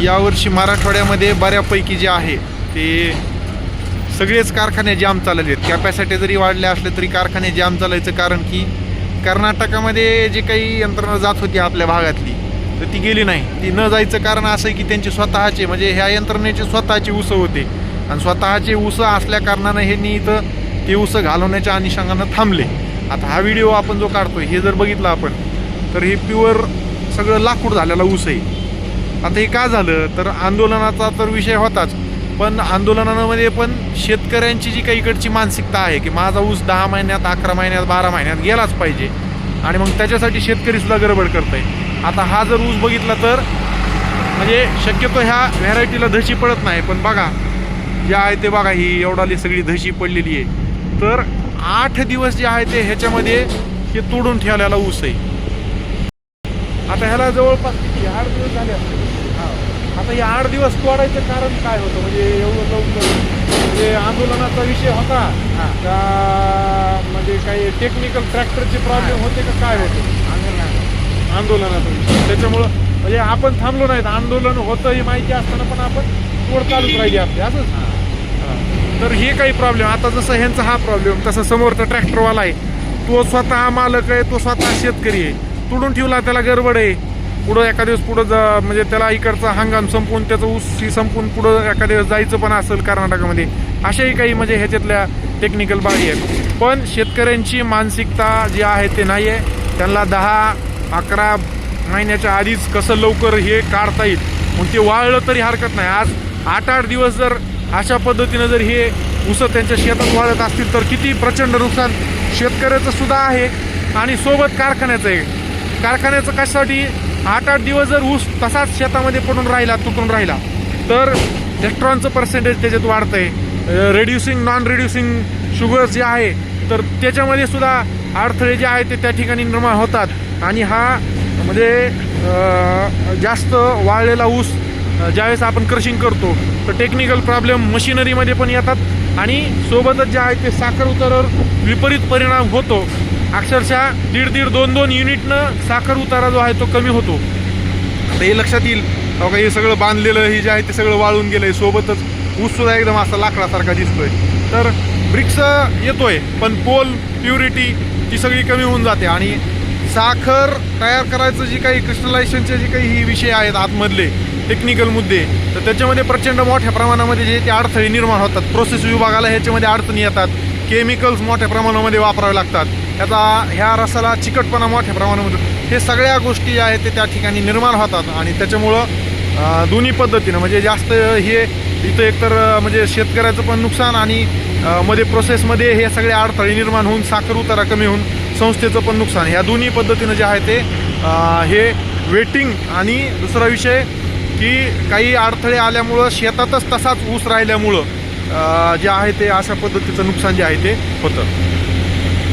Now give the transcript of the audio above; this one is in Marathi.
यावर्षी मराठवाड्यामध्ये बऱ्यापैकी जे आहे ते सगळेच कारखाने जाम चालले आहेत. कॅपॅसिटी जरी वाढल्या असल्या तरी कारखाने जाम चालायचं कारण की कर्नाटकामध्ये जे काही यंत्रणा जात होती आपल्या भागातली तर ती गेली नाही. ती न जायचं कारण असं आहे की त्यांचे स्वतःचे म्हणजे ह्या यंत्रणेचे स्वतःचे ऊस होते आणि स्वतःचे ऊस असल्या कारणानं हे इथं ते ऊस घालवण्याच्या अनुषंगानं थांबले. आता हा व्हिडिओ आपण जो काढतोय हे जर बघितलं आपण तर हे प्युअर सगळं लाकूड झालेला ऊस आहे. आता हे का झालं तर आंदोलनाचा तर विषय होताच, पण आंदोलनामध्ये पण शेतकऱ्यांची जी काही इकडची मानसिकता आहे की माझा ऊस 10 महिन्यात 11 महिन्यात 12 महिन्यात गेलाच पाहिजे आणि मग त्याच्यासाठी शेतकरीसुद्धा गडबड करत आहे. आता हा जर ऊस बघितला तर म्हणजे शक्यतो ह्या व्हॅरायटीला धशी पडत नाही, पण बघा जे आहे ते बघा ही एवढाली सगळी धशी पडलेली आहे. तर 8 दिवस जे आहे ते ह्याच्यामध्ये हे तोडून ठेवलेला ऊस आहे. आता ह्याला जवळपास किती 8 दिवस झाले असते. आता हे 8 दिवस तोडायचं कारण काय होतं म्हणजे एवढं लवकर म्हणजे आंदोलनाचा विषय होता का म्हणजे काही टेक्निकल ट्रॅक्टरचे प्रॉब्लेम होते का काय होते आंदोलनाचा विषय? त्याच्यामुळं म्हणजे आपण थांबलो नाहीत, आंदोलन होतं ही माहिती असताना पण आपण तोड चालूच राहिली आपली असंच. तर हे काही प्रॉब्लेम आता जसं ह्यांचा हा प्रॉब्लेम तसं समोरचा ट्रॅक्टरवाला आहे तो स्वतः मालक आहे, तो स्वतः शेतकरी आहे. तोडून ठेवला त्याला गडबड आहे. पुढं एका दिवस पुढं म्हणजे त्याला इकडचा हंगाम संपून त्याचं ऊस संपून पुढं एका दिवस जायचं पण असेल कर्नाटकामध्ये. अशाही काही म्हणजे ह्याच्यातल्या टेक्निकल बाबी आहेत. पण शेतकऱ्यांची मानसिकता जी आहे ते नाही आहे. त्यांना 10-11 महिन्याच्या आधीच कसं लवकर हे काढता येईल मग ते वाळलं तरी हरकत नाही. आज 8-8 दिवस जर अशा पद्धतीनं जर हे ऊस त्यांच्या शेतात वाळत असतील तर किती प्रचंड नुकसान शेतकऱ्याचं सुद्धा आहे आणि सोबत कारखान्याचं आहे. कारखान्याचं कशासाठी 8-8 दिवस जर ऊस तसाच शेतामध्ये पडून राहिला तुटून राहिला तर इलेक्ट्रॉनचं पर्सेंटेज त्याच्यात वाढतं आहे. रेड्युसिंग नॉन रेड्युसिंग शुगर जे आहे तर त्याच्यामध्ये सुद्धा अडथळे जे आहे ते त्या ठिकाणी निर्माण होतात आणि हा म्हणजे जास्त वाळलेला ऊस ज्यावेळेस आपण क्रशिंग करतो तर टेक्निकल प्रॉब्लेम मशिनरीमध्ये पण येतात आणि सोबतच जे आहे ते साखर उतारावर विपरीत परिणाम होतो. अक्षरशः 1.5-2 युनिटनं साखर उतारा जो आहे तो कमी होतो. आता हे लक्षात येईल बघा हे सगळं बांधलेलं हे जे आहे ते सगळं वाळून गेलं आहे. सोबतच ऊससुद्धा एकदम असा लाकडासारखा दिसतोय. तर ब्रिक्स येतोय पण पोल प्युरिटी ती सगळी कमी होऊन जाते आणि साखर तयार करायचं जी काही क्रिस्टलायझेशनचे जे काही ही विषय आहेत आतमधले टेक्निकल मुद्दे तर त्याच्यामध्ये प्रचंड मोठ्या प्रमाणामध्ये जे ते अडथळे निर्माण होतात. प्रोसेस विभागाला ह्याच्यामध्ये अडचणी येतात. केमिकल्स मोठ्या प्रमाणामध्ये वापरावे लागतात. त्याचा ह्या रसाला चिकटपणा मोठ्या प्रमाणामध्ये हे सगळ्या गोष्टी ज्या आहेत ते त्या ठिकाणी निर्माण होतात आणि त्याच्यामुळं दोन्ही पद्धतीनं म्हणजे जास्त हे इथं एकतर म्हणजे शेतकऱ्याचं पण नुकसान आणि मध्ये प्रोसेसमध्ये हे सगळे अडथळे निर्माण होऊन साखर उतारा कमी होऊन संस्थेचं पण नुकसान. ह्या दोन्ही पद्धतीनं जे आहे ते हे वेटिंग आणि दुसरा विषय की काही अडथळे आल्यामुळं शेतातच तसाच ऊस राहिल्यामुळं जे आहे ते अशा पद्धतीचं नुकसान जे आहे ते होतं.